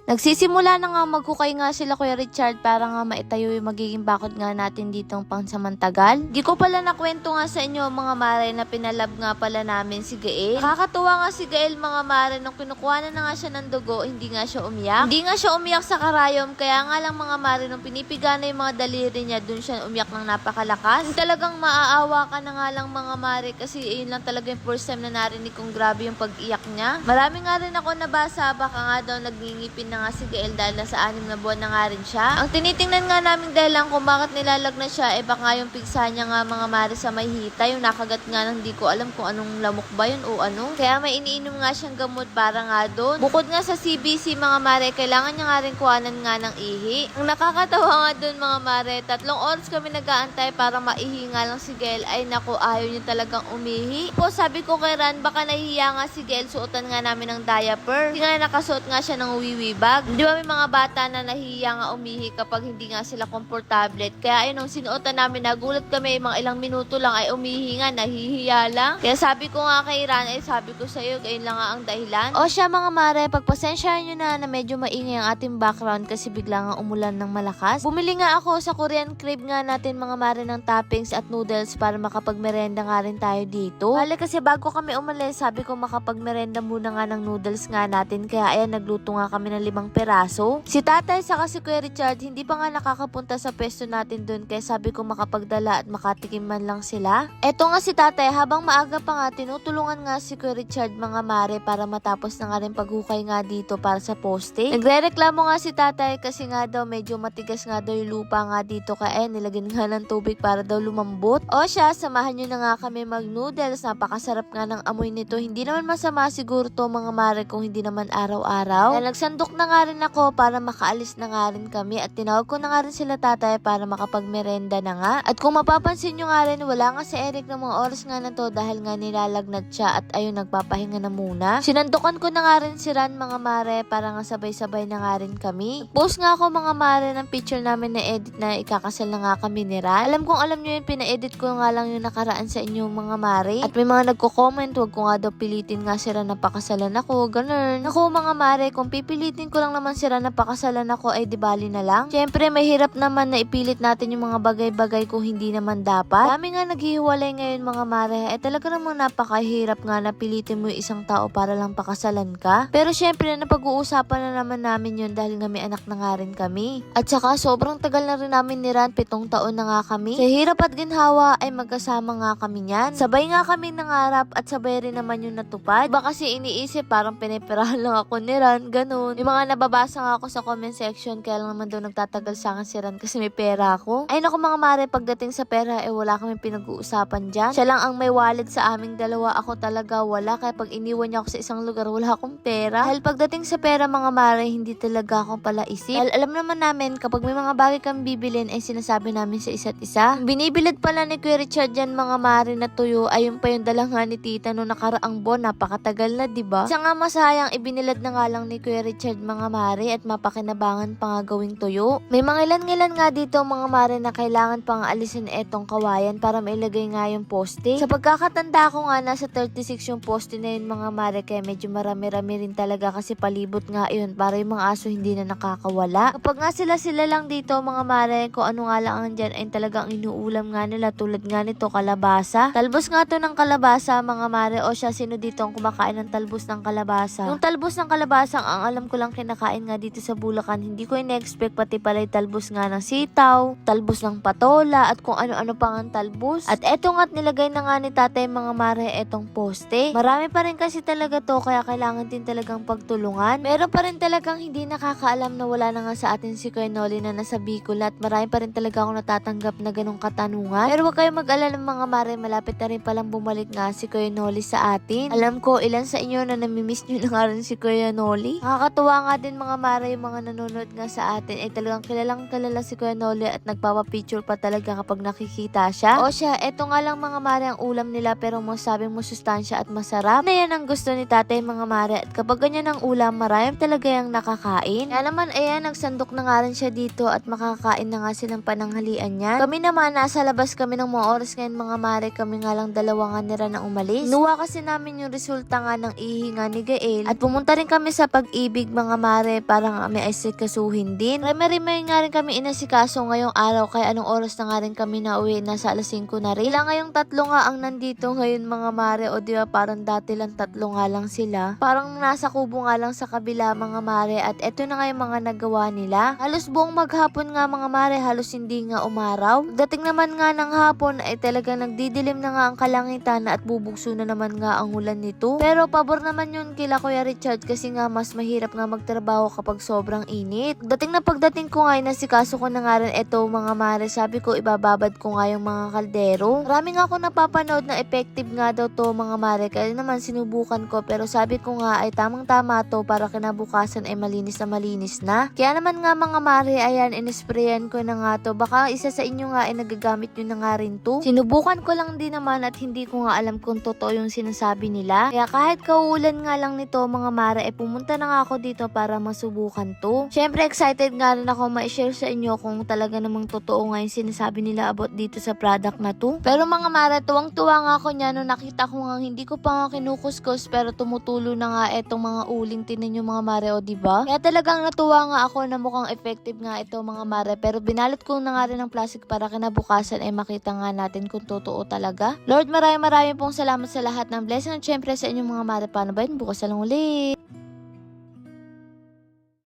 Nagsisimula na nga maghukay nga sila Kuya Richard para nga maitayo yung magiging bakod nga natin ditong pangsamantagal. Di ko pala nakwento nga sa inyo mga mare na pinalab nga pala namin si Gael. Nakakatuwa nga si Gael mga mare nung kinukuha na nga siya ng dugo, hindi nga siya umiyak. Hindi nga siya umiyak sa karayom, kaya nga lang mga mare nung pinipiga na yung mga daliri niya, dun siya umiyak ng napakalakas. Yung talagang maaawa ka na nga lang mga mare kasi yun lang talaga yung first time na narinig kong grabe yung pag-iyak niya. Marami nga rin ako nabasa, baka nga daw nagngingipin na nga si Gael dahil nasa 6 na buwan na nga rin siya. Ang tinitingnan nga namin dahilan kung bakit nilalagnas siya, baka yung pigsa niya nga mga mare sa may hita, yung nakagat nga nang di ko alam kung anong lamok ba yun o ano. Kaya may iniinom nga siyang gamot para nga doon. Bukod nga sa CBC mga mare, kailangan niya nga rin kuhanan nga ng ihi. Ang nakakatawa nga doon mga mare, 3 oras kami nag-aantay para maihi nga lang si Gael. Ay naku, ayaw niya talagang umihi. Po sabi ko kay Ran, baka nahihiya nga si Gael, suotan nga namin ng diaper. Hindi nga nakasuot nga siya ng wiwi bag. Di ba may mga bata na nahihiya nga umihi kapag hindi nga sila komportable. Kaya ayun, nung sinuotan namin, nagulat kami, mga ilang minuto lang ay umihi nga, nahihiya lang. Kaya sabi ko nga kay Ran, ay sabi ko sa'yo, ganyan lang nga ang dahilan. O siya mga mare, pagpasensyahan nyo na medyo maingay ang ating background kasi bigla nga umulan ng malakas. Bumili nga ako sa Korean crib nga natin mga mare ng toppings at noodles para makapagmerenda nga rin tayo dito. Hali kasi bago kami umalis, sabi ko makapagmerenda muna nga ng noodles nga natin. Kaya ayan, nagluto nga kami ng 5 peraso. Si tatay saka si Kuya Richard, hindi pa nga nakakapunta sa pesto natin dun. Kaya sabi ko makapagdala at makatikim man lang sila. Eto nga si tatay, habang maaga pa nga, tinutulungan nga si Kuya Richard mga mare para matapos na nga rin paghukay nga dito para sa poste. Nagre-reklamo nga si tatay kasi nga daw medyo matigas nga daw yung lupa nga dito. Kaya nilagyan nga ng tubig para daw lumambot. O siya, samahan nyo na nga kami mag-noodles. Napakasarap nga ng amoy nito. Hindi naman masama siguro to mga mare kung hindi naman araw-araw. Kaya nagsandok na nga rin ako para makaalis na nga rin kami at tinawag ko na nga rin sila tatay para makapagmerenda na nga. At kung mapapansin nyo nga rin, wala nga si Eric ng mga oras nga na to dahil nga nilalagnat siya at ayun, nagpapahinga na muna. Sinandukan ko na nga rin si Ran mga mare para nga sabay-sabay na nga rin kami. Post nga ako mga mare ng picture namin na edit na ikakasal na nga kami ni Ran. Alam nyo yun, pina-edit ko nga lang yung nakaraan sa inyo mga mare. At may mga nagko-comment, wag ko nga daw pilitin nga si Ran na pakasalan ako, ganun. Naku mga mare, kung pipilitin ko lang naman si Ran na pakasalan ako ay di bali na lang. Siyempre may hirap naman na ipilit natin yung mga bagay-bagay kung hindi naman dapat. Dami nga naghihiwalay ngayon mga mare, talaga namang napakahirap nga na pilitin mo yung isang tao para lang pakasalan ka. Pero siyempre napag-uusapan na naman namin yun dahil nga may anak na nga rin kami. At saka sobrang tagal na rin namin ni Ran, 7 taon na nga kami. Sa hirap at ginhawa ay magkasama nga kami niyan. Sabay nga kami nangarap at sabay rin naman yung natupad. Baka kasi iniisip parang pinipirahan lang ako ni Ran, ganun. Yung mga nababasa nga ako sa comment section, kaya lang naman daw nagtatagal sa akin si Ran kasi may pera ako. Ay naku mga mare, pagdating sa pera wala kami pinag-uusapan dyan. Siya lang ang may wallet sa aming dalawa, ako talaga wala. Kaya pag iniwan niya ako sa isang lugar, wala akong pera. Dahil pagdating sa pera mga mare, hindi talaga akong palaisip. Dahil alam naman namin, kapag may mga bagay kang bibilin ay sinasabi namin sa isa't isa. Binibilad pala ni Kuya Richard yan mga mare na tuyo, ayun pa yung dala nga ni tita no nakaraang buwan, napakatagal na diba? Isa nga masayang, ibinilad na nga lang ni Kuya Richard mga mare at mapakinabangan pa nga gawing tuyo. May mga ilan-ilan nga dito mga mare na kailangan pang alisin etong kawayan para mailagay nga yung poste. Sa pagkakatanda ko nga, nasa 36 yung poste na yun mga mare, kaya medyo marami-rami rin talaga kasi palibot nga yun para yung mga aso hindi na nakakawala. Kapag nga sila lang dito mga mare, kung ano nga lang andyan ay talagang inuulam nga nila, tulad nga nito kalabasa. Talbos nga to ng kalabasa mga mare. O siya, sino dito ang kumakain ng talbos ng kalabasa? Yung talbos ng kalabasa, ang alam ko lang kinakain nga dito sa Bulacan, hindi ko in-expect pati pala talbos nga ng sitaw, talbos ng patola at kung ano-ano pa ang talbos. At eto nga't nilagay na nga ni tatay mga mare etong poste. Marami pa rin kasi talaga to, kaya kailangan din talagang pagtulungan. Meron pa rin talagang hindi nakakaalam na wala na nga sa atin si Kuya Noli na nasa Bicol at marami pa rin talaga ako natatanggap na ganong katanungan. Pero huwag kayong mag-alala mga mare, malapit na rin palang bumalik nga si Kuya Noli sa atin. Alam ko ilan sa inyo na namimiss nyo na nga rin si Kuya Noli. Nakakatuwa nga din mga mare, yung mga nanonood nga sa atin ay talagang kilalang kilala si Kuya Noli at nagpapapicture pa talaga kapag nakikita siya. O siya, eto nga lang mga mare ang ulam nila, pero masabing mo sustansya at masarap. Na yan ang gusto ni tatay mga mare, at kapag ganyan ang ulam, marami talaga yung nakakain. Kaya naman ayan, nagsandok na nga rin siya dito at makakain na nga silang pananghalian niyan. Kami naman, nasa labas kami ng mga oras ngayon mga mare, kami nga lang dalawa nga nila na umalis. Nuwa kasi namin yung resulta nga ng ihi nga ni Gael at pumunta rin kami sa Pag-ibig mga mga mare, parang may asikasuhin din. May nga rin kami inasikaso ngayong araw, kaya anong oras na nga rin kami na uwi, nasa alas 5 na rin. Ilang ngayong tatlo nga ang nandito ngayon mga mare, o diba parang dati lang tatlo nga lang sila. Parang nasa kubo nga lang sa kabila mga mare, at eto na nga yung mga nagawa nila. Halos buong maghapon nga mga mare, halos hindi nga umaraw. Dating naman nga ng hapon ay talaga nagdidilim na nga ang kalangitan at bubugso na naman nga ang ulan nito. Pero pabor naman yun kila Kuya Richard kasi nga mas mahirap nga magtrabaho kapag sobrang init. Pagdating ko nga ay nasikaso ko na nga rin eto mga mare, sabi ko ibababad ko nga yung mga kaldero. Marami nga ako napapanood na effective nga daw to mga mare, kaya naman sinubukan ko, pero sabi ko nga ay tamang tama to para kinabukasan ay malinis na. Kaya naman nga mga mare, ayan, inisprayan ko na nga to. Baka isa sa inyo nga ay nagagamit nyo na nga rin to. Sinubukan ko lang din naman at hindi ko nga alam kung totoo yung sinasabi nila. Kaya kahit kauulan nga lang nito mga mare, ay pumunta na nga ako dito para masubukan to. Syempre excited nga rin ako ma-share sa inyo kung talaga namang totoo nga yung sinasabi nila about dito sa product na to. Pero mga mare, tuwang-tuwa nga ako niya nung nakita ko nga hindi ko pa nga kinukuskus, pero tumutulo na nga etong mga uling. Tinan nyo mga mare, o diba? Kaya talagang natuwa nga ako na mukhang effective nga ito mga mare, pero binalot ko na nga rin ng plastic para kinabukasan ay makita nga natin kung totoo talaga. Lord, maraming pong salamat sa lahat ng blessing, at syempre sa inyong mga mare. Paano ba yun? Bukas na lang ulit.